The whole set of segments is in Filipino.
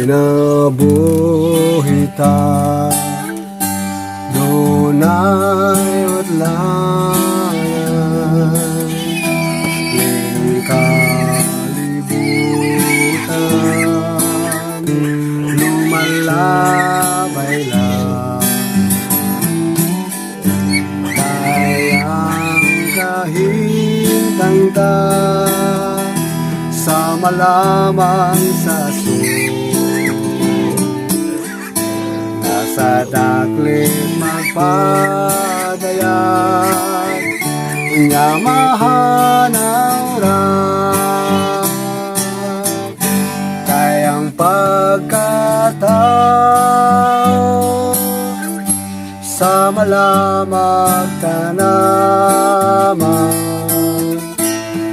kinabuhitan, dunay utlayan, ning kalibutan, lumalabay lang. Kayang kahintangtan, sama lamang sa nasa daklit magpadayag, inyamahanang rang kayang pagkatao, sama lamang tanaman,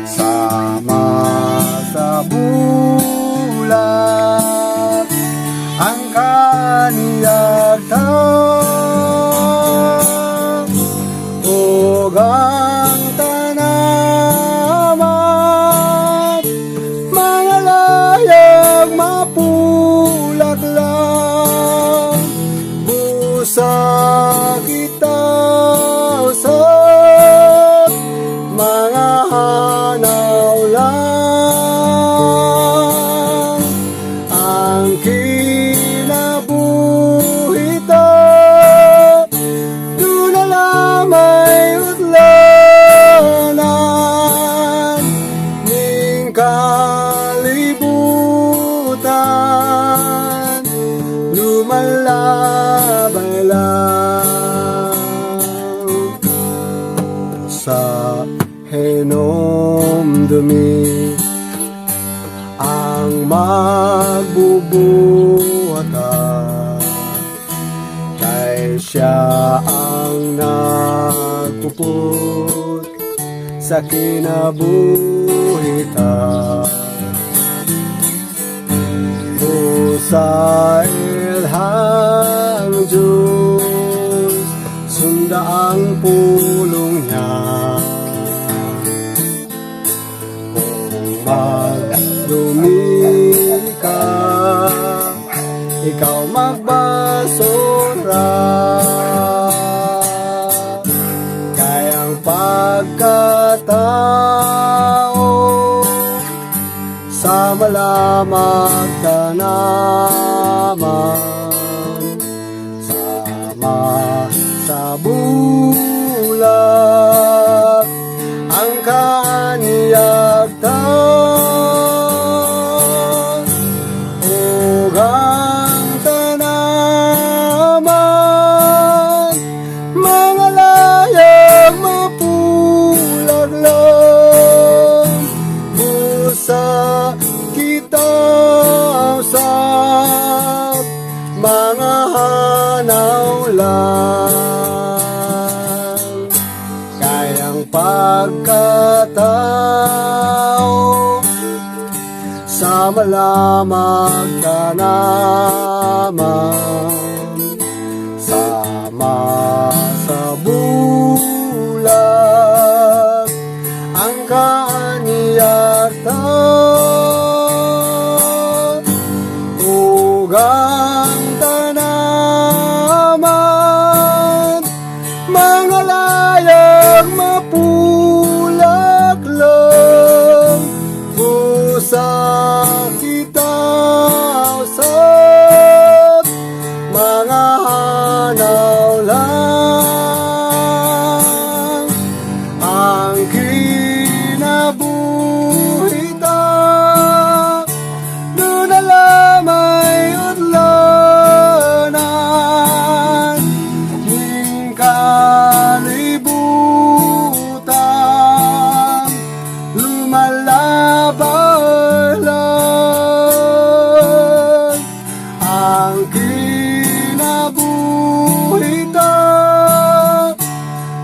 sama sa bulat ang kaniyagtan, ug ang tanaman mga layag mapulak lang, busa kita sa mga hanaw lang, ang kinabuhitan, doon na lamay utlanan, ning kalibutan, lumalabay lang. Sa hinomdumi ang magbubuhatan, kay siya ang nagpuput sa kinabuhitan. O sa ilhang Diyos, sunda ang pulong niya, kung magdumi ka, ikaw magbasura, kayang pagkatao, sama lamang tanaman, sama sa bulat ang kaniyagtan, ug ang tanaman mga layag mapulag lang, busa kita sa mga hanaw lang, kayang pagkatao, sama lamang tanaman, sama sa bulat ang kaniyagtan, ug ang tanaman mga layag mapulak lang, busa kita sa mga hanaw lang, ang kinabuhitan, doon na lamay utlanan, ning kalibutan, lumalabay lang, ang kinabuhitan,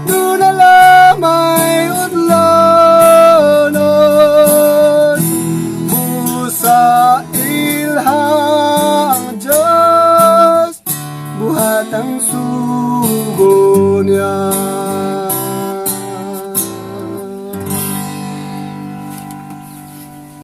doon na lamay utlanan, busa ilhang Diyos, buhat ang sugo niya.